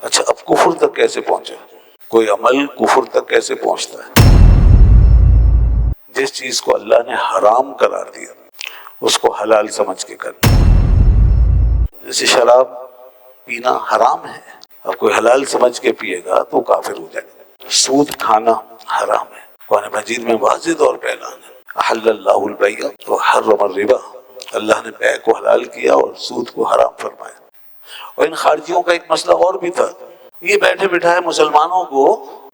اچھا اب کفر تک کیسے پہنچے؟ کوئی عمل کفر تک کیسے پہنچتا ہے؟ جس چیز کو اللہ نے حرام قرار دیا اس کو حلال سمجھ کے کرنا. جیسے شراب پینا حرام ہے، اب کوئی حلال سمجھ کے پیے گا تو کافر ہو جائے گا. سود کھانا حرام ہے، قرآن مجید میں واضح طور پہ اعلان ہے احل اللہ البیع وحرم الربا، اللہ نے بیع کو حلال کیا اور سود کو حرام فرمایا. اور ان خارجیوں کا ایک مسئلہ اور بھی تھا، یہ بیٹھے بٹھائے مسلمانوں کو،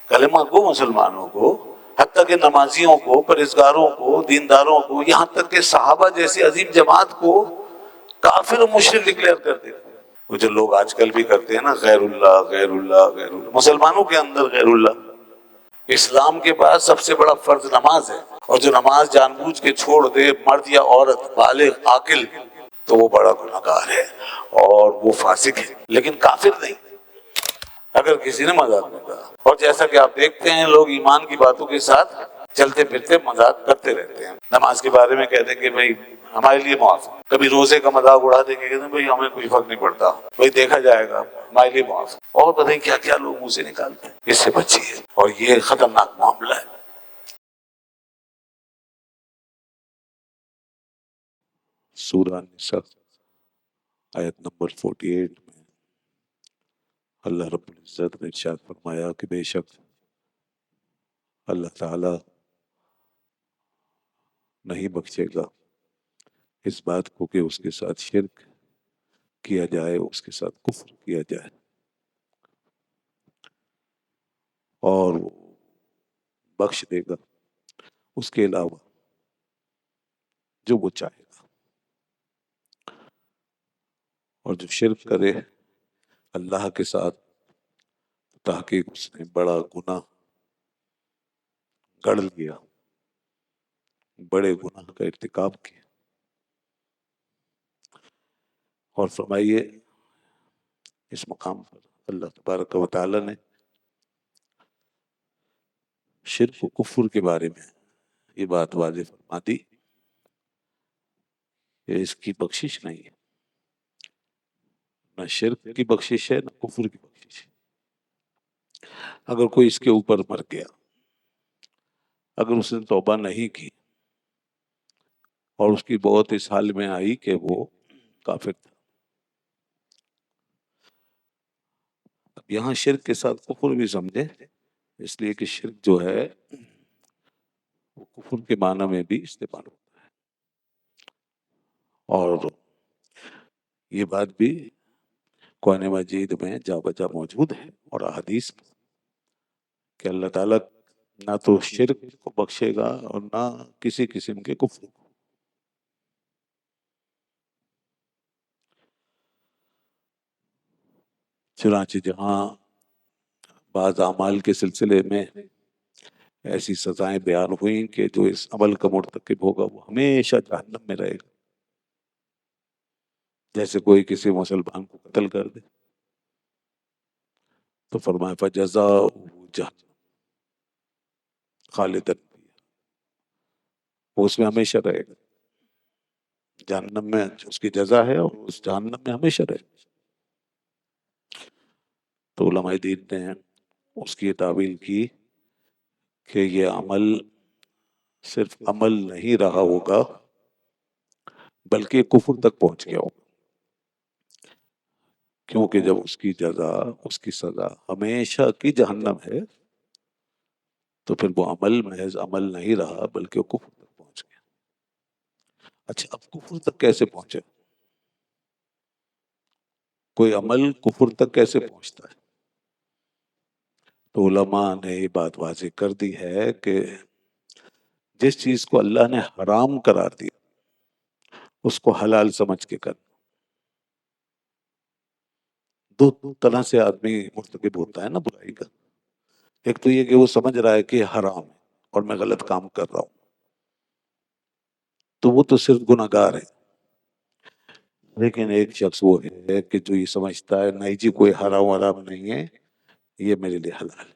کلمہ کو مسلمانوں کو، حتیٰ کہ نمازیوں کو، پرہیزگاروں کو، دینداروں کو، یہاں تک کہ صحابہ جیسی عظیم جماعت کو کافر و مشرک ڈکلیئر کرتے تھے. وہ جو لوگ آج کل بھی کرتے ہیں نا، غیر اللہ غیر اللہ غیر اللہ، مسلمانوں کے اندر غیر اللہ. اسلام کے بعد سب سے بڑا فرض نماز ہے، اور جو نماز جان بوجھ کے چھوڑ دے، مرد یا عورت، بالغ عاقل، تو وہ بڑا گناہگار ہے اور وہ فاسق ہے، لیکن کافر نہیں اگر کسی نے مذاق میں کہا. اور جیسا کہ آپ دیکھتے ہیں لوگ ایمان کی باتوں کے ساتھ چلتے پھرتے مذاق کرتے رہتے ہیں. نماز کے بارے میں کہتے ہیں کہ بھائی ہمارے لیے معاف، کبھی روزے کا مذاق اڑا دیں گے، کہتے ہیں بھائی ہمیں کوئی فرق نہیں پڑتا، بھائی دیکھا جائے گا، ہمارے لیے معاف. اور پتہ نہیں کیا کیا لوگ منہ سے نکالتے ہیں. اس سے بچیے، اور یہ خطرناک معاملہ ہے. سورہ النساء آیت نمبر 48 میں اللہ رب العزت نے ارشاد فرمایا کہ بے شک اللہ تعالی نہیں بخشے گا اس بات کو کہ اس کے ساتھ شرک کیا جائے، اس کے ساتھ کفر کیا جائے، اور بخش دے گا اس کے علاوہ جو وہ چاہے گا. اور جو شرک کرے اللہ کے ساتھ، تحقیق اس نے بڑا گناہ گڑھ لیا، بڑے گناہ کا ارتکاب کیا. اور فرمائیے اس مقام پر اللہ تبارک و تعالی نے شرک و کفر کے بارے میں یہ بات واضح فرما دی کہ اس کی بخشش نہیں ہے، نہ شرک کی بخشش ہے نہ کفر کی بخشش ہے. اگر کوئی اس کے اوپر مر گیا، اگر اس نے توبہ نہیں کی اور اس کی بہت اس حال میں آئی کہ وہ کافر تھا. اب یہاں شرک کے ساتھ کفر بھی سمجھے، اس لیے کہ شرک جو ہے وہ کفر کے معنی میں بھی استعمال ہوتا ہے. اور یہ بات بھی قرآن مجید میں جا بجا موجود ہے اور احادیث میں کہ اللہ تعالیٰ نہ تو شرک کو بخشے گا اور نہ کسی قسم کے کفر کو. چنانچہ جہاں بعض اعمال کے سلسلے میں ایسی سزائیں بیان ہوئیں کہ جو اس عمل کا مرتکب ہوگا وہ ہمیشہ جہنم میں رہے گا، جیسے کوئی کسی مسلمان کو قتل کر دے تو فرمایا فَجَزَاؤُهُ جہنم خالداً فیہا، وہ اس میں ہمیشہ رہے گا، جہنم میں اس کی جزا ہے اور اس جہنم میں ہمیشہ رہے گا. تو علماء دین نے اس کی تعویل کی کہ یہ عمل صرف عمل نہیں رہا ہوگا بلکہ کفر تک پہنچ گیا ہوگا، کیونکہ جب اس کی جزا، اس کی سزا ہمیشہ کی جہنم ہے تو پھر وہ عمل محض عمل نہیں رہا بلکہ وہ کفر تک پہنچ گیا. اچھا اب کفر تک کیسے پہنچے؟ کوئی عمل کفر تک کیسے پہنچتا ہے؟ تو علماء نے یہ بات واضح کر دی ہے کہ جس چیز کو اللہ نے حرام قرار دیا اس کو حلال سمجھ کے کرنا. دو طرح سے آدمی مرتکب ہوتا ہے نا برائی کا. ایک تو یہ کہ وہ سمجھ رہا ہے کہ یہ حرام ہے اور میں غلط کام کر رہا ہوں، تو وہ تو صرف گناہگار ہے. لیکن ایک شخص وہ ہے کہ جو یہ سمجھتا ہے نہیں جی کوئی حرام نہیں ہے، یہ میرے لیے حلال ہے.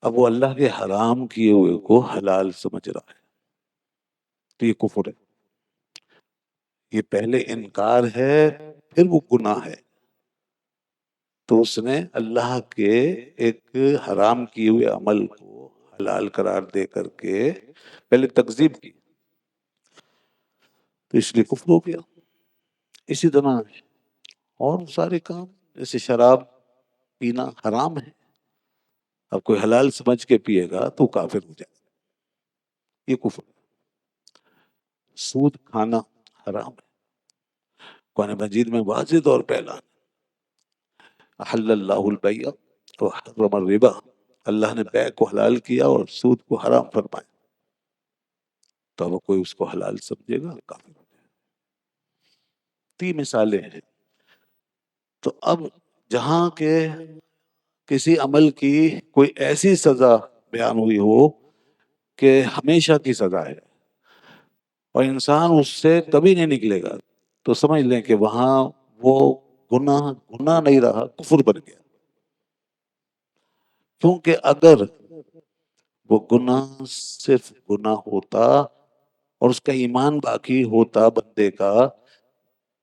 اب وہ اللہ کے حرام کیے ہوئے کو حلال سمجھ رہا ہے تو یہ کفر ہے. یہ پہلے انکار ہے پھر وہ گناہ ہے. تو اس نے اللہ کے ایک حرام کیے ہوئے عمل کو حلال قرار دے کر کے پہلے تکذیب کی، تو اس لیے کفر ہو گیا۔ اسی طرح اور سارے کام، جیسے شراب پینا حرام ہے، اب کوئی حلال سمجھ کے پیے گا تو کافر ہو جائے گا، یہ کفر ہے۔ سود کھانا حرام ہے، قرآن مجید میں واضح طور پہ اعلان ہے، احل اللہ البیع وحرم الربا، اللہ نے بیع کو حلال کیا اور سود کو حرام فرمایا، تو اب کوئی اس کو حلال سمجھے گا کافر ہو جائے گا۔ 3 مثالیں ہیں۔ تو اب جہاں کے کسی عمل کی کوئی ایسی سزا بیان ہوئی ہو کہ ہمیشہ کی سزا ہے اور انسان اس سے کبھی نہیں نکلے گا، تو سمجھ لیں کہ وہاں وہ گناہ نہیں رہا، کفر بن گیا۔ کیونکہ اگر وہ گناہ صرف گناہ ہوتا اور اس کا ایمان باقی ہوتا بندے کا،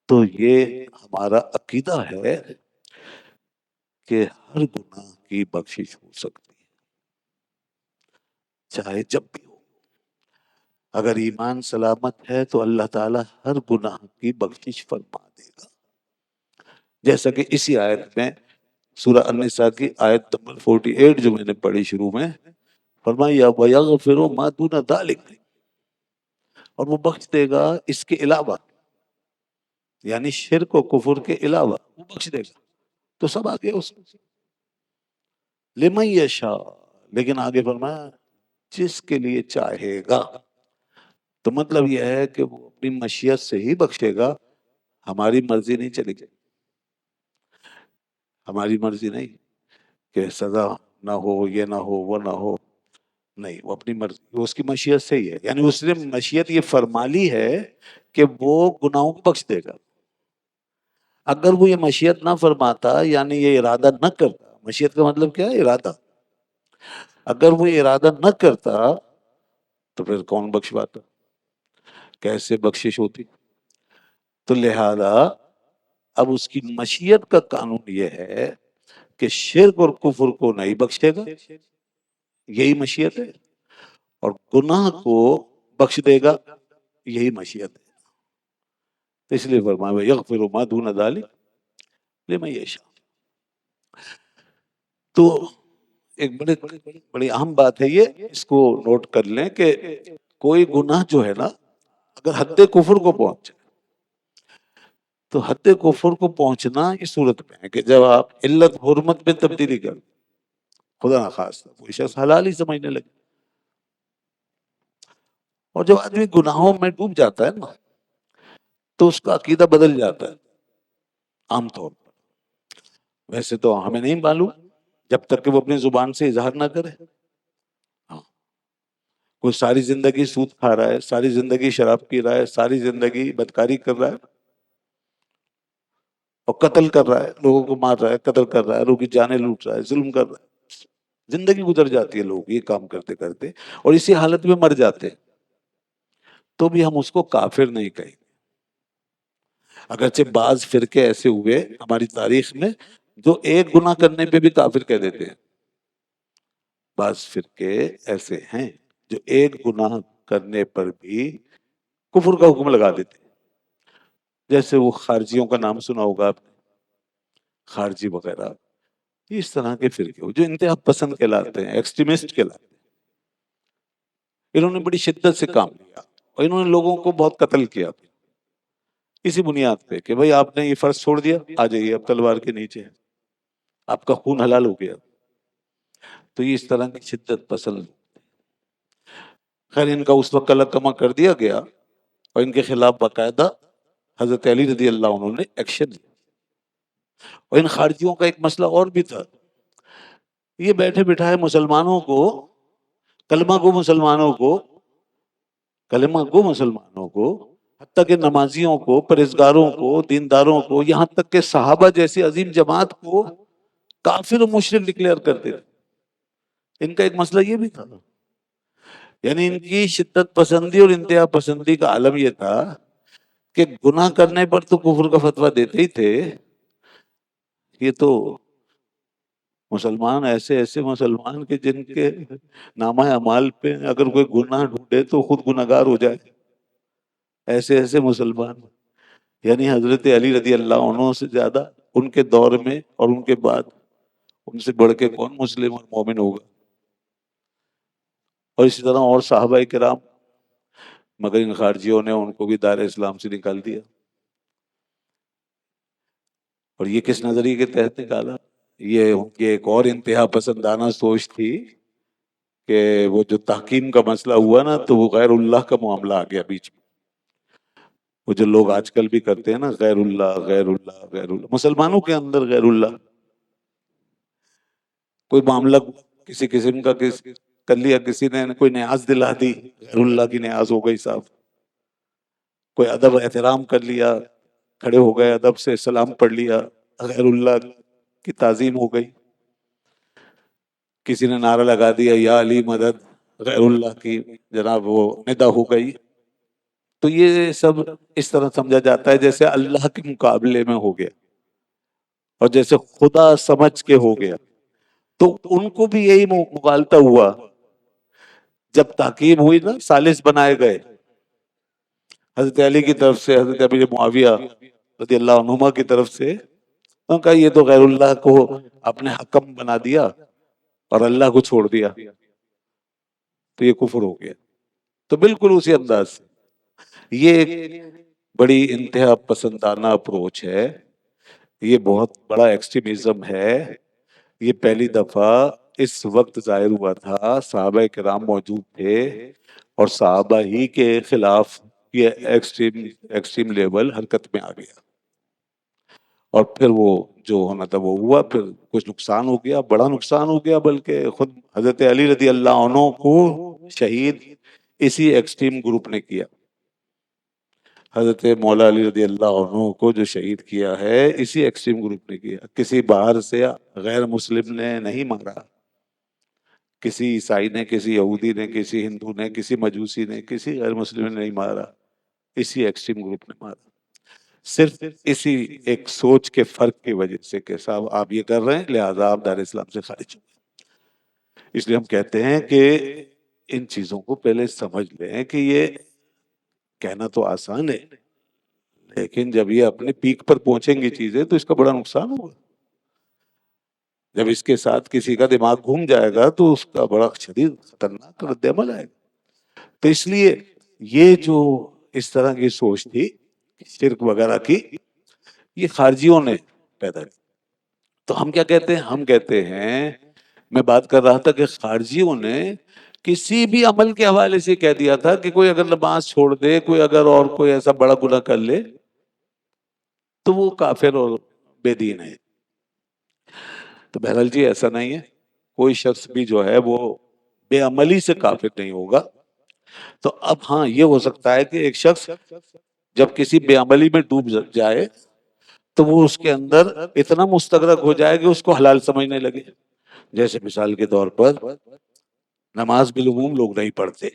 تو یہ ہمارا عقیدہ ہے کہ ہر گناہ کی بخشش ہو سکتی ہے، چاہے جب بھی ہو۔ اگر ایمان سلامت ہے تو اللہ تعالیٰ ہر گناہ کی بخشش فرما دے گا، جیسا کہ اسی آیت میں سورہ النساء کی آیت نمبر 48 جو میں نے پڑھی شروع میں، فرمایا وَيَغْفِرُ مَا دُونَ ذَلِكَ، اور وہ بخش دے گا اس کے علاوہ، یعنی شرک و کفر کے علاوہ وہ بخش دے گا، تو سب آگے اس میں لمن یشاء، لیکن آگے فرمایا جس کے لیے چاہے گا۔ تو مطلب یہ ہے کہ وہ اپنی مشیت سے ہی بخشے گا، ہماری مرضی نہیں چلے گی، ہماری مرضی نہیں کہ سزا نہ ہو، یہ نہ ہو، وہ نہ ہو، نہیں، وہ اپنی مرضی، وہ اس کی مشیت سے ہی ہے، یعنی اس نے مشیت یہ فرما لی ہے کہ وہ گناہوں کو بخش دے گا۔ اگر وہ یہ مشیت نہ فرماتا، یعنی یہ ارادہ نہ کرتا، مشیت کا مطلب کیا ہے؟ ارادہ، اگر وہ ارادہ نہ کرتا تو پھر کون بخشواتا، کیسے بخشش ہوتی؟ تو لہذا اب اس کی مشیت کا قانون یہ ہے کہ شرک اور کفر کو نہیں بخشے گا، یہی مشیت ہے، اور گناہ کو بخش دے گا، یہی مشیت ہے۔ تو اس لیے فرمایا یغفر ما دون ذلک لمن یشاء۔ تو ایک بڑی اہم بات ہے یہ، اس کو نوٹ کر لیں کہ کوئی گناہ جو ہے نا، اگر حد کفر کو پہنچ جائے تو حد کفر کو پہنچنا اس صورت میں ہے کہ جب آپ علت حرمت میں تبدیلی کر، خدا نخواستہ کوئی شخص حلال ہی سمجھنے لگے، اور جب آدمی گناہوں میں ڈوب جاتا ہے نا تو اس کا عقیدہ بدل جاتا ہے عام طور پر۔ ویسے تو ہمیں نہیں معلوم جب تک کہ وہ اپنی زبان سے اظہار نہ کرے۔ کوئی ساری زندگی سود کھا رہا ہے، ساری زندگی شراب پی رہا ہے، ساری زندگی بدکاری کر رہا ہے اور قتل کر رہا ہے، لوگوں کو مار رہا ہے، قتل کر رہا ہے، لوگوں کی جانیں لوٹ رہا ہے، ظلم کر رہا ہے، زندگی گزر جاتی ہے لوگ یہ کام کرتے کرتے، اور اسی حالت میں مر جاتے ہیں، تو بھی ہم اس کو کافر نہیں کہیں گے۔ اگرچہ بعض فرقے ایسے ہوئے ہماری تاریخ میں جو ایک گناہ کرنے پہ بھی کافر کہہ دیتے ہیں، بعض فرقے ایسے ہیں جو ایک گناہ کرنے پر بھی کفر کا حکم لگا دیتے ہیں، جیسے وہ خارجیوں کا نام سنا ہوگا آپ نے، خارجی وغیرہ، اس طرح کے فرقے جو انتہا پسند کہلاتے ہیں، ایکسٹریمسٹ کہلاتے ہیں، انہوں نے بڑی شدت سے کام لیا اور انہوں نے لوگوں کو بہت قتل کیا اسی بنیاد پہ کہ بھئی آپ نے یہ فرض چھوڑ دیا، آ جائیے اب تلوار کے نیچے، آپ کا خون حلال ہو گیا۔ تو یہ اس طرح کی شدت پسند، خیر ان کا اس وقت کلکما کر دیا گیا اور ان کے خلاف باقاعدہ حضرت علی رضی اللہ عنہ نے ایکشن لیا۔ اور ان خارجیوں کا ایک مسئلہ اور بھی تھا، یہ بیٹھے بٹھائے مسلمانوں کو، کلمہ گو مسلمانوں کو، حتیٰ کہ نمازیوں کو، پرہیزگاروں کو، دینداروں کو، یہاں تک کہ صحابہ جیسی عظیم جماعت کو کافر و مشرک ڈکلیئر کرتے تھے۔ ان کا ایک مسئلہ یہ بھی تھا، یعنی ان کی شدت پسندی اور انتہا پسندی کا عالم یہ تھا کہ گناہ کرنے پر تو کفر کا فتویٰ دیتے ہی تھے، یہ تو مسلمان ایسے ایسے مسلمان کے جن کے نامہ اعمال پہ اگر کوئی گناہ ڈھونڈے تو خود گناہگار ہو جائے، ایسے ایسے مسلمان. یعنی حضرت علی رضی اللہ عنہ سے زیادہ ان کے دور میں اور ان کے بعد ان سے بڑھ کے کون مسلم اور مومن ہوگا. اور اسی طرح اور صحابہ کرام، مگر ان خارجیوں نے ان کو بھی دار اسلام سے نکال دیا. اور یہ کس نظریے کے تحت نکالا؟ یہ ان کی ایک اور انتہا پسندانہ سوچ تھی کہ وہ جو تحکیم کا مسئلہ ہوا نا تو وہ غیر اللہ کا معاملہ آ گیا بیچ میں. وہ جو لوگ آج کل بھی کرتے ہیں نا، غیر اللہ غیر اللہ غیر اللہ، مسلمانوں کے اندر غیر اللہ، کوئی معاملہ کسی قسم کا کر لیا، کسی نے کوئی نیاز دلا دی، غیر اللہ کی نیاز ہو گئی صاحب. کوئی ادب احترام کر لیا، کھڑے ہو گئے ادب سے سلام پڑھ لیا، غیر اللہ کی تعظیم ہو گئی. کسی نے نعرہ لگا دیا یا علی مدد، غیر اللہ کی جناب وہ ندا ہو گئی. تو یہ سب اس طرح سمجھا جاتا ہے جیسے اللہ کے مقابلے میں ہو گیا اور جیسے خدا سمجھ کے ہو گیا. تو ان کو بھی یہی مغالطہ ہوا جب تحکیم ہوئی نا، ثالث بنائے گئے حضرت علی کی طرف سے، حضرت ابی معاویہ رضی اللہ عنہما کی طرف سے. انہوں نے کہا یہ تو غیر اللہ کو اپنے حکم بنا دیا اور اللہ کو چھوڑ دیا، تو یہ کفر ہو گیا. تو بالکل اسی انداز سے یہ ایک بڑی انتہا پسندانہ اپروچ ہے، یہ بہت بڑا ایکسٹریمزم ہے. یہ پہلی دفعہ اس وقت ظاہر ہوا تھا، صحابہ کرام موجود تھے اور صحابہ ہی کے خلاف یہ ایکسٹریم لیول حرکت میں آ گیا. اور پھر وہ جو ہونا تھا وہ ہوا، پھر کچھ نقصان ہو گیا، بڑا نقصان ہو گیا. بلکہ خود حضرت علی رضی اللہ عنہ کو شہید اسی ایکسٹریم گروپ نے کیا. حضرت مولا علی رضی اللہ عنہ کو جو شہید کیا ہے اسی ایکسٹریم گروپ نے کیا. کسی باہر سے غیر مسلم نے نہیں مارا، کسی عیسائی نے، کسی یہودی نے، کسی ہندو نے، کسی مجوسی نے، کسی غیر مسلم نے نہیں مارا، اسی ایکسٹریم گروپ نے مارا. صرف اسی ایک سوچ کے فرق کی وجہ سے کہ صاحب آپ یہ کر رہے ہیں لہذا آپ دار اسلام سے خارج ہو. اس لیے ہم کہتے ہیں کہ ان چیزوں کو پہلے سمجھ لیں کہ یہ کہنا تو آسان ہے، لیکن جب یہ اپنے پیک پر پہنچیں گی چیزیں تو اس کا بڑا نقصان ہوگا. جب اس کے ساتھ کسی کا دماغ گھوم جائے گا تو اس کا بڑا شدید خطرناک رد عمل آئے گا. تو اس لیے یہ جو اس طرح کی سوچ تھی شرک وغیرہ کی، یہ خارجیوں نے پیدا کی. تو ہم کیا کہتے ہیں؟ ہم کہتے ہیں، میں بات کر رہا تھا کہ خارجیوں نے کسی بھی عمل کے حوالے سے کہہ دیا تھا کہ کوئی اگر نماز چھوڑ دے، کوئی اگر اور کوئی ایسا بڑا گناہ کر لے تو وہ کافر اور بے دین ہے. تو بہرحال جی ایسا نہیں ہے، کوئی شخص بھی جو ہے وہ بے عملی سے کافر نہیں ہوگا. تو اب ہاں یہ ہو سکتا ہے کہ ایک شخص جب کسی بے عملی میں ڈوب جائے تو وہ اس کے اندر اتنا مستغرق ہو جائے کہ اس کو حلال سمجھنے لگے. جیسے مثال کے طور پر نماز بالعموم لوگ نہیں پڑھتے،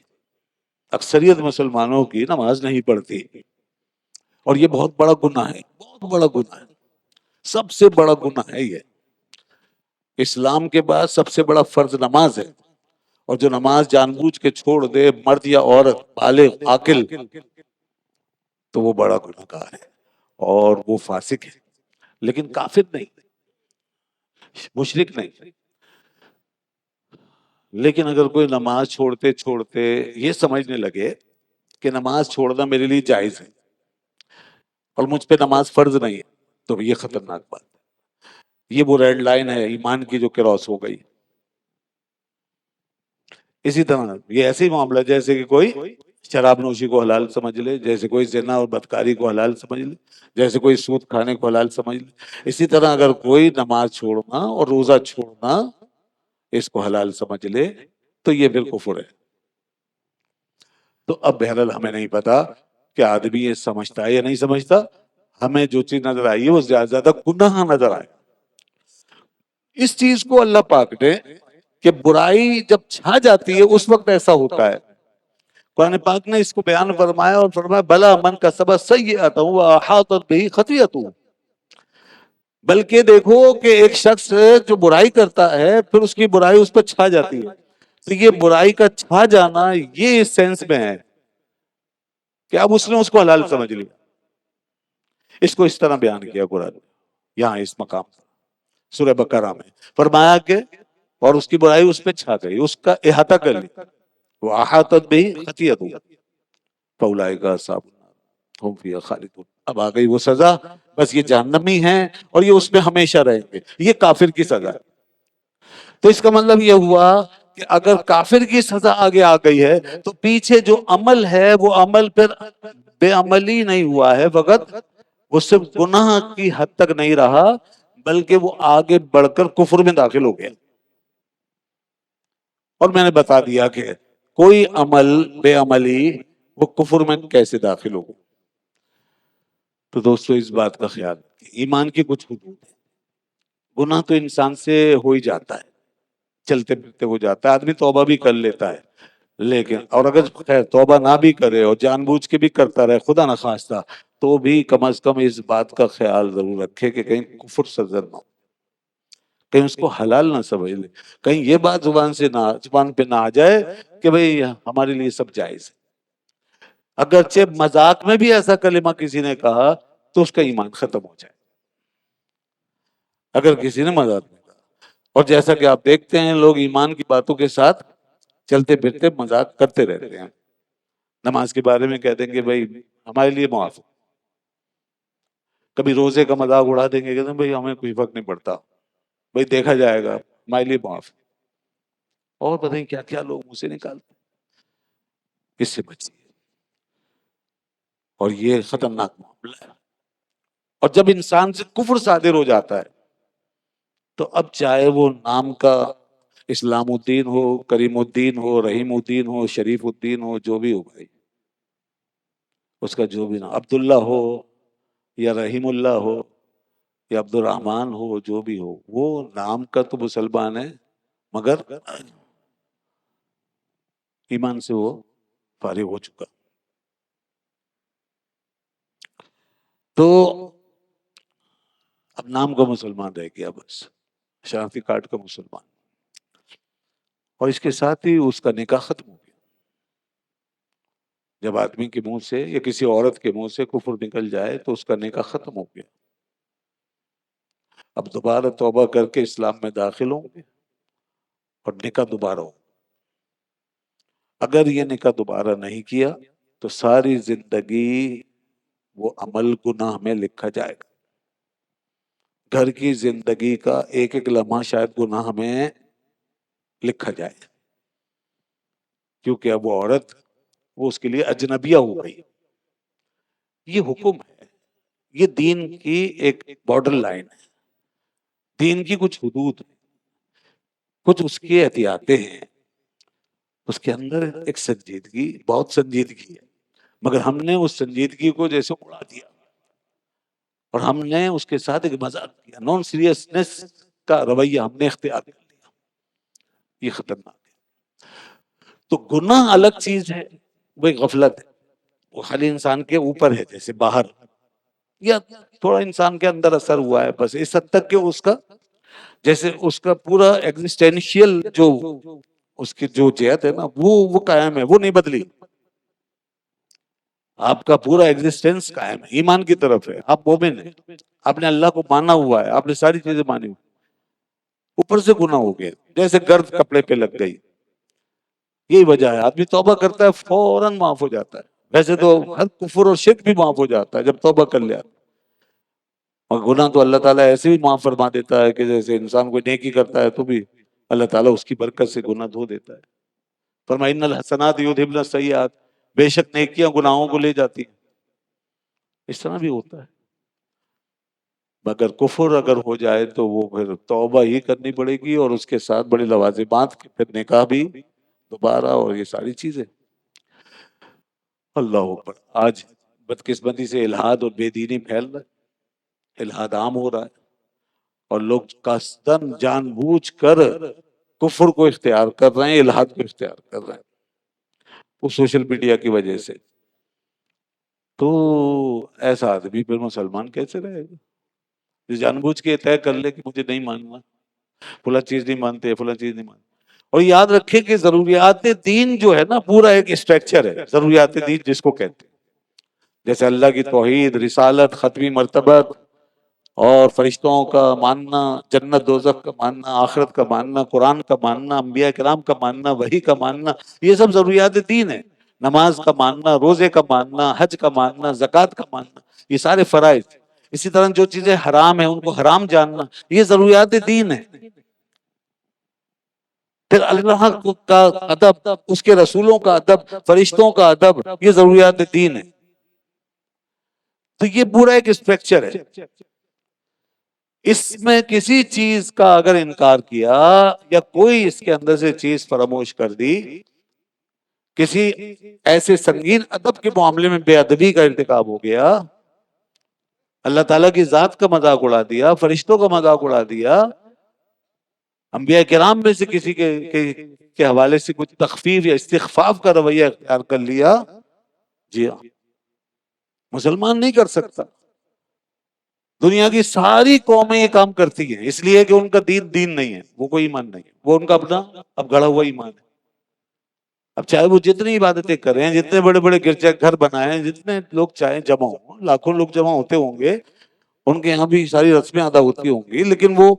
اکثریت مسلمانوں کی نماز نہیں پڑھتی، اور یہ بہت بڑا گناہ ہے، بہت بڑا گناہ ہے، سب سے بڑا گناہ ہے. یہ اسلام کے بعد سب سے بڑا فرض نماز ہے، اور جو نماز جان بوجھ کے چھوڑ دے مرد یا عورت بالغ عاقل تو وہ بڑا گناہگار ہے اور وہ فاسق ہے، لیکن کافر نہیں، مشرک نہیں. لیکن اگر کوئی نماز چھوڑتے چھوڑتے یہ سمجھنے لگے کہ نماز چھوڑنا میرے لیے جائز ہے اور مجھ پہ نماز فرض نہیں ہے، تو یہ خطرناک بات ہے. یہ وہ ریڈ لائن ہے ایمان کی جو کراس ہو گئی. اسی طرح یہ ایسے ہی معاملہ جیسے کہ کوئی شراب نوشی کو حلال سمجھ لے، جیسے کوئی زنا اور بدکاری کو حلال سمجھ لے، جیسے کوئی سود کھانے کو حلال سمجھ لے، اسی طرح اگر کوئی نماز چھوڑنا اور روزہ چھوڑنا اس کو حلال سمجھ لے تو یہ پھر کفر ہے. تو اب بہرحال ہمیں نہیں پتا کہ آدمی یہ سمجھتا ہے یا نہیں سمجھتا. ہمیں جو چیز نظر آئی ہے وہ زیادہ گناہ نظر آئے. اس چیز کو اللہ پاک نے کہ برائی جب چھا جاتی ہے اس وقت ایسا ہوتا ہے. قرآن پاک نے اس کو بیان فرمایا اور فرمایا بلا من کسب سیئۃ واحاطت بہ خطیئۃ. بلکہ دیکھو کہ ایک شخص جو برائی کرتا ہے پھر اس کی برائی اس پر چھا جاتی ہے، تو یہ برائی کا چھا جانا یہ اس سینس میں ہے کہ اب اس نے اس کو حلال سمجھ لیا. اس کو اس طرح بیان کیا قرآن نے یہاں اس مقام سورہ بقرہ میں فرمایا کہ اور اس کی برائی اس پہ چھا گئی، اس کا احاطہ کر لی. وَأَحَاطَتْ بِهِ خَطِيئَتُهُ فَأُولَٰئِكَ أَصْحَابُ النَّارِ هُمْ فِيهَا خَالِدُونَ. اب آ گئی وہ سزا، بس یہ جہنمی ہیں اور یہ اس میں ہمیشہ رہیں گے. یہ کافر کی سزا ہے. تو اس کا مطلب یہ ہوا کہ اگر کافر کی سزا آگے آ گئی ہے تو پیچھے جو عمل ہے وہ عمل پھر بے عملی نہیں ہوا ہے، فقط وہ صرف گناہ کی حد تک نہیں رہا بلکہ وہ آگے بڑھ کر کفر میں داخل ہو گیا. اور میں نے بتا دیا کہ کوئی عمل بے عملی وہ کفر میں کیسے داخل ہوگا. تو دوستو اس بات کا خیال ایمان کی کچھ حدود ہے. گناہ تو انسان سے ہو ہی جاتا ہے، چلتے پھرتے ہو جاتا ہے، آدمی توبہ بھی کر لیتا ہے، لیکن اور اگر خیر توبہ نہ بھی کرے اور جان بوجھ کے بھی کرتا رہے خدا نخواستہ، تو بھی کم از کم اس بات کا خیال ضرور رکھے کہ کہیں کفر سرزد نہ ہو، کہیں اس کو حلال نہ سمجھ لے، کہیں یہ بات زبان پہ نہ آ جائے کہ بھئی ہمارے لیے سب جائز ہے. اگرچہ مذاق میں بھی ایسا کلمہ کسی نے کہا تو اس کا ایمان ختم ہو جائے اگر کسی نے مذاق میں کہا. اور جیسا کہ آپ دیکھتے ہیں لوگ ایمان کی باتوں کے ساتھ چلتے پھرتے مذاق کرتے رہتے ہیں. نماز کے بارے میں کہہ دیں گے بھئی ہمارے لیے معاف. کبھی روزے کا مذاق اڑا دیں گے کہتے ہیں بھئی ہمیں کوئی فرق نہیں پڑتا، بھئی دیکھا جائے گا ہمارے لیے معاف. اور پتہ نہیں کیا کیا لوگ منہ سے نکالتے. اس سے بچیے. اور یہ خطرناک معاملہ ہے. اور جب انسان سے کفر صادر ہو جاتا ہے تو اب چاہے وہ نام کا اسلام الدین ہو، کریم الدین ہو، رحیم الدین ہو، شریف الدین ہو، جو بھی ہو بھائی، اس کا جو بھی نام عبداللہ ہو یا رحیم اللہ ہو یا عبد الرحمن ہو، جو بھی ہو، وہ نام کا تو مسلمان ہے مگر ایمان سے وہ فارغ ہو چکا. تو اب نام کا مسلمان رہ گیا، بس شناختی کارڈ کا مسلمان، اور اس کے ساتھ ہی اس کا نکاح ختم ہو گیا. جب آدمی کے منہ سے یا کسی عورت کے منہ سے کفر نکل جائے تو اس کا نکاح ختم ہو گیا. اب دوبارہ توبہ کر کے اسلام میں داخل ہوں گے اور نکاح دوبارہ ہو. اگر یہ نکاح دوبارہ نہیں کیا تو ساری زندگی وہ عمل گناہ میں لکھا جائے گا. گھر کی زندگی کا ایک ایک لمحہ شاید گناہ میں لکھا جائے، کیونکہ اب وہ عورت وہ اس کے لیے اجنبیہ ہو گئی. یہ حکم ہے، یہ دین کی ایک بارڈر لائن ہے، دین کی کچھ حدود ہیں، کچھ اس کی احتیاطیں ہیں. اس کے اندر ایک سنجیدگی، بہت سنجیدگی ہے، مگر ہم نے اس سنجیدگی کو جیسے اڑا دیا اور ہم نے اس کے ساتھ ایک مذاق کیا. نان سیریسنس کا رویہ ہم نے اختیار کر لیا. یہ خطرناک ہے. تو گناہ الگ چیز ہے، وہ ایک غفلت ہے، وہ خالی انسان کے اوپر ہے، جیسے باہر یا تھوڑا انسان کے اندر اثر ہوا ہے، بس اس حد تک کہ اس کا جیسے اس کا پورا ایگزسٹینشیل جو اس کی جو جہت ہے نا وہ قائم ہے، وہ نہیں بدلی. آپ کا پورا ایگزسٹینس قائم ہے، ایمان کی طرف ہے، آپ مومن ہیں، آپ نے اللہ کو مانا ہوا ہے، آپ نے ساری چیزیں مانی ہوئی. اوپر سے گناہ ہو گئے جیسے گرد کپڑے پہ لگ گئی. یہی وجہ ہے آدمی توبہ کرتا ہے فوراً معاف ہو جاتا ہے. ویسے تو ہر کفر اور شرک بھی معاف ہو جاتا ہے جب توبہ کر لیا، اور گناہ تو اللہ تعالیٰ ایسے بھی معاف فرما دیتا ہے کہ جیسے انسان کوئی نیکی کرتا ہے تو بھی اللہ تعالیٰ اس کی برکت سے گناہ دھو دیتا ہے. فرمایا ان الحسنات یذھبن السیئات، بے شک نیکیاں گناہوں کو لے جاتی ہیں. اس طرح بھی ہوتا ہے. مگر کفر اگر ہو جائے تو وہ پھر توبہ ہی کرنی پڑے گی، اور اس کے ساتھ بڑی لوازمات، پھر نکاح بھی دوبارہ، اور یہ ساری چیزیں. اللہ اکبر. آج بدقسمتی سے الحاد اور بے دینی پھیل رہا ہے، الحاد عام ہو رہا ہے، اور لوگ قصداً جان بوجھ کر کفر کو اختیار کر رہے ہیں، الحاد کو اختیار کر رہے ہیں، وہ سوشل میڈیا کی وجہ سے. تو ایسا آدمی پھر مسلمان کیسے رہے گا؟ جو جان بوجھ کے طے کر لے کہ مجھے نہیں ماننا، فلاں چیز نہیں مانتے، فلاں چیز نہیں مانتے. اور یاد رکھیں کہ ضروریات دین جو ہے نا پورا ایک اسٹرکچر ہے. ضروریات دین جس کو کہتے ہیں، جیسے اللہ کی توحید، رسالت، ختمی مرتبت اور فرشتوں کا ماننا، جنت دوزخ کا ماننا، آخرت کا ماننا، قرآن کا ماننا، انبیاء کرام کا ماننا، وحی کا ماننا، یہ سب ضروریات دین ہے. نماز کا ماننا، روزے کا ماننا، حج کا ماننا، زکوٰۃ کا ماننا، یہ سارے فرائض. اسی طرح جو چیزیں حرام ہیں ان کو حرام جاننا، یہ ضروریات دین ہے. پھر اللہ کا ادب، اس کے رسولوں کا ادب، فرشتوں کا ادب، یہ ضروریات دین ہے. تو یہ پورا ایک اسٹرکچر ہے. اس میں کسی چیز کا اگر انکار کیا یا کوئی اس کے اندر سے چیز فراموش کر دی، کسی ایسے سنگین ادب کے معاملے میں بے ادبی کا ارتکاب ہو گیا، اللہ تعالیٰ کی ذات کا مذاق اڑا دیا، فرشتوں کا مذاق اڑا دیا، انبیاء کرام میں سے کسی کے حوالے سے کچھ تخفیف یا استخفاف کا رویہ اختیار کر لیا، جی ہاں، مسلمان نہیں کر سکتا. دنیا کی ساری قومیں یہ کام کرتی ہیں، اس لیے کہ ان کا دین نہیں ہے، وہ کوئی ایمان نہیں ہے، وہ ان کا اپنا اب گڑا ہوا ایمان ہے. اب چاہے وہ جتنی عبادتیں کریں، جتنے بڑے بڑے گرجا گھر بنائیں، جتنے لوگ چاہیں جمع ہوں، لاکھوں لوگ جمع ہوتے ہوں گے، ان کے یہاں بھی ساری رسمیں ادا ہوتی ہوں گی، لیکن وہ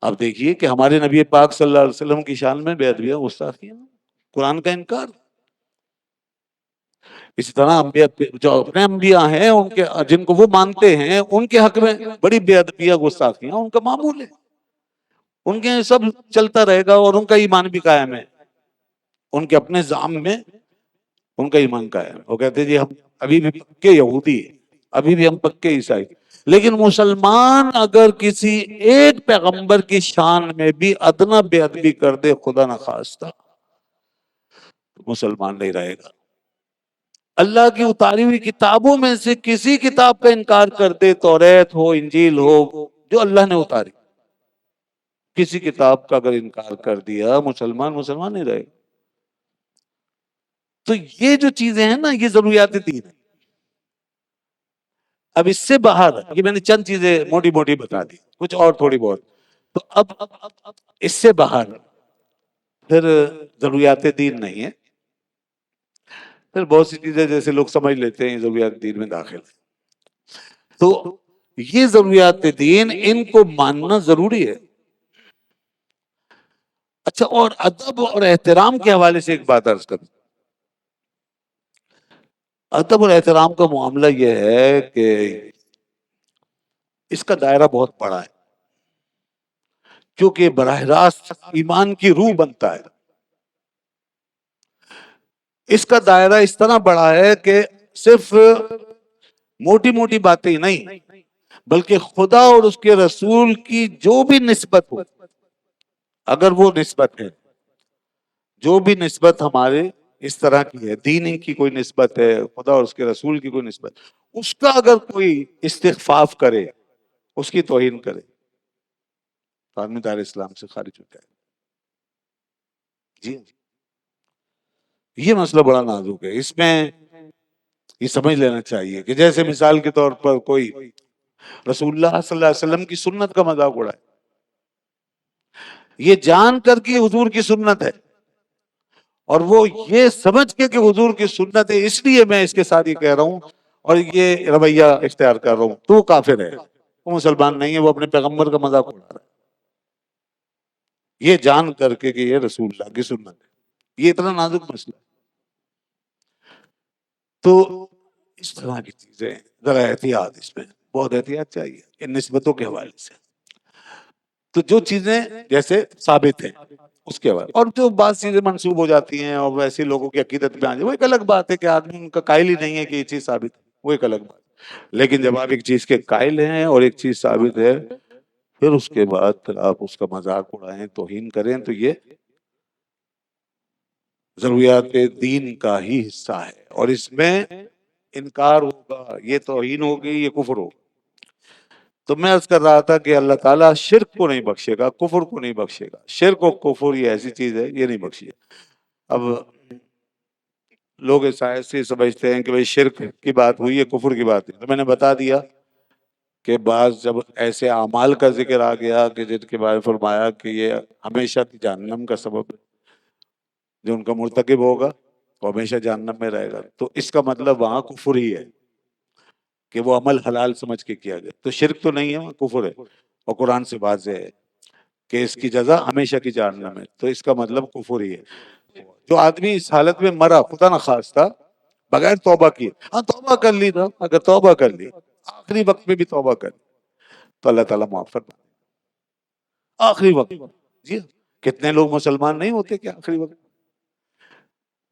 اب دیکھیے کہ ہمارے نبی پاک صلی اللہ علیہ وسلم کی شان میں بے ادبی، گستاخی، قرآن کا انکار. اسی طرح انبیاء جو اپنے انبیاء ہیں، ان کے جن کو وہ مانتے ہیں، ان کے حق میں بڑی بے ادبیاں، گستاخیاں ان کا معمول ہے. ان کے سب چلتا رہے گا اور ان کا ایمان بھی قائم ہے. ان کے اپنے زعم میں ان کا ایمان قائم ہے. وہ کہتے ہیں جی ہم ابھی بھی پکے یہودی ہیں، ابھی بھی ہم پکے عیسائی. لیکن مسلمان اگر کسی ایک پیغمبر کی شان میں بھی ادنا بے ادبی کر دے، خدا نخواستہ، تو مسلمان نہیں رہے گا. اللہ کی اتاری ہوئی کتابوں میں سے کسی کتاب کا انکار کر دے، توریت ہو، انجیل ہو، جو اللہ نے اتاری، کسی کتاب کا اگر انکار کر دیا، مسلمان نہیں رہے گا. تو یہ جو چیزیں ہیں نا، یہ ضروریات دین ہے. اب اس سے باہر، یہ میں نے چند چیزیں موٹی موٹی بتا دی، کچھ اور تھوڑی بہت. تو اب اس سے باہر پھر ضروریات دین نہیں ہے. پھر بہت سی چیزیں جیسے لوگ سمجھ لیتے ہیں ضروریات دین میں داخل ہے. تو یہ ضروریات دین، ان کو ماننا ضروری ہے. اچھا، اور ادب اور احترام کے حوالے سے ایک بات عرض کروں. ادب اور احترام کا معاملہ یہ ہے کہ اس کا دائرہ بہت بڑا ہے، کیونکہ براہ راست ایمان کی روح بنتا ہے. اس کا دائرہ اس طرح بڑا ہے کہ صرف موٹی موٹی باتیں نہیں، بلکہ خدا اور اس کے رسول کی جو بھی نسبت ہو، اگر وہ نسبت ہے، جو بھی نسبت ہمارے اس طرح کی ہے، دینی کی کوئی نسبت ہے، خدا اور اس کے رسول کی کوئی نسبت، اس کا اگر کوئی استخفاف کرے، اس کی توہین کرے، تو آدمی دائرہ اسلام سے خارج ہوتا ہے. جی، یہ مسئلہ بڑا نازک ہے. اس میں یہ سمجھ لینا چاہیے کہ جیسے مثال کے طور پر کوئی رسول اللہ صلی اللہ علیہ وسلم کی سنت کا مذاق اڑائے، یہ جان کر کے حضور کی سنت ہے، اور وہ یہ سمجھ کے کہ حضور کی سنت ہے، اس لیے میں اس کے ساتھ یہ کہہ رہا ہوں اور یہ رویہ اختیار کر رہا ہوں، تو وہ کافر ہے، وہ مسلمان نہیں ہے، وہ اپنے پیغمبر کا مذاق اڑا رہا ہے، یہ جان کر کے کہ یہ رسول اللہ کی سنت ہے. یہ اتنا نازک مسئلہ ہے. تو اس طرح کی چیزیں ذرا احتیاط، اس میں بہت احتیاط چاہیے ان نسبتوں کے حوالے سے. تو جو چیزیں جیسے ثابت ہیں اس کے بعد، اور جو بعض چیزیں منسوب ہو جاتی ہیں اور ویسے لوگوں کی عقیدت میں آ جائے، وہ ایک الگ بات ہے کہ آدمی ان کا قائل ہی نہیں ہے کہ یہ چیز ثابت ہے، وہ ایک الگ بات. لیکن جب آپ ایک چیز کے قائل ہیں اور ایک چیز ثابت ہے، پھر اس کے بعد پھر آپ اس کا مذاق اڑائیں، توہین کریں، تو یہ ضروریات دین کا ہی حصہ ہے، اور اس میں انکار ہوگا، یہ توہین ہوگی، یہ کفر ہوگا. تو میں عرض کر رہا تھا کہ اللہ تعالیٰ شرک کو نہیں بخشے گا، کفر کو نہیں بخشے گا. شرک و کفر یہ ایسی چیز ہے، یہ نہیں بخشے. اب لوگ ایسے سمجھتے ہیں کہ بھئی شرک کی بات ہوئی ہے، کفر کی بات نہیں. تو میں نے بتا دیا کہ بعض جب ایسے اعمال کا ذکر آ گیا کہ جن کے بارے میں فرمایا کہ یہ ہمیشہ کی جہنم کا سبب ہے، جو ان کا مرتکب ہوگا وہ ہمیشہ جہنم میں رہے گا، تو اس کا مطلب وہاں کفر ہی ہے کہ وہ عمل حلال سمجھ کے کیا گیا، تو شرک تو نہیں ہے، وہاں کفر ہے، اور قرآن سے واضح ہے کہ اس کی جزا ہمیشہ کی جہنم ہے، تو اس کا مطلب کفر ہی ہے۔ جو آدمی اس حالت میں مرا خدا نہ خواستہ بغیر توبہ کیے، ہاں توبہ کر لی تھا، اگر توبہ کر لی آخری وقت میں بھی توبہ کر لی تو اللہ تعالیٰ معاف فرمائے، آخری وقت۔ جی کتنے لوگ مسلمان نہیں ہوتے کہ آخری وقت؟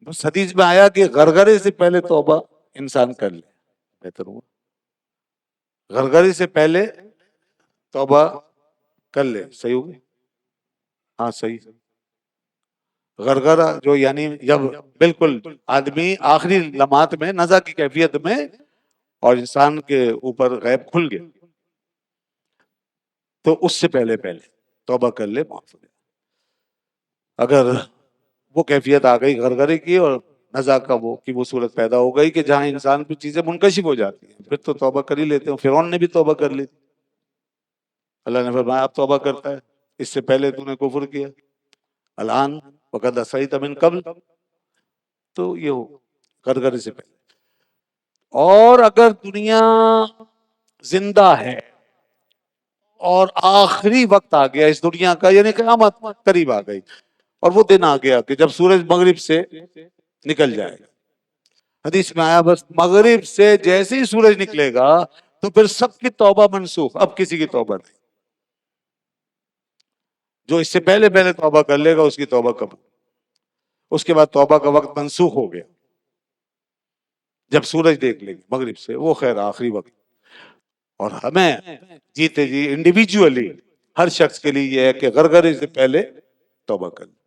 بس حدیث میں آیا کہ غرغرے سے پہلے توبہ انسان کر لے بہتر ہوا، غرغرے سے پہلے توبہ کر لے، صحیح ہوگی؟ ہاں صحیح۔ غرغرہ جو یعنی جب بالکل آدمی آخری لمحات میں نزا کی کیفیت میں اور انسان کے اوپر غیب کھل گیا، تو اس سے پہلے توبہ کر لے، معاف ہو جائے۔ اگر وہ کیفیت آ گئی غرغرے کی اور نزا کا وہ صورت پیدا ہو گئی کہ جہاں انسان پہ چیزیں منکشف ہو جاتی ہیں، پھر تو توبہ کر ہی لیتے ہیں۔ فرعون نے بھی توبہ کر لی تھی، اللہ نے فرمایا اب توبہ کرتا ہے، اس سے پہلے تو نے کفر کیا، الان وقد عصیت من قبل، تو یہ ہو غرغرے سے پہلے۔ اور اگر دنیا زندہ ہے اور آخری وقت آ گیا اس دنیا کا، یعنی قیامت قریب آ گئی، اور وہ دن آ گیا کہ جب سورج مغرب سے نکل جائے گا، حدیث میں آیا بس مغرب سے جیسے ہی سورج نکلے گا تو پھر سب کی توبہ منسوخ، اب کسی کی توبہ نہیں۔ جو اس سے پہلے توبہ کر لے گا اس کی توبہ قبول، اس کے بعد توبہ کا وقت منسوخ ہو گیا جب سورج دیکھ لیں گے مغرب سے، وہ خیر آخری وقت۔ اور ہمیں جیتے جی انڈیویجولی ہر شخص کے لیے یہ ہے کہ غرغرے سے پہلے توبہ کر لیں۔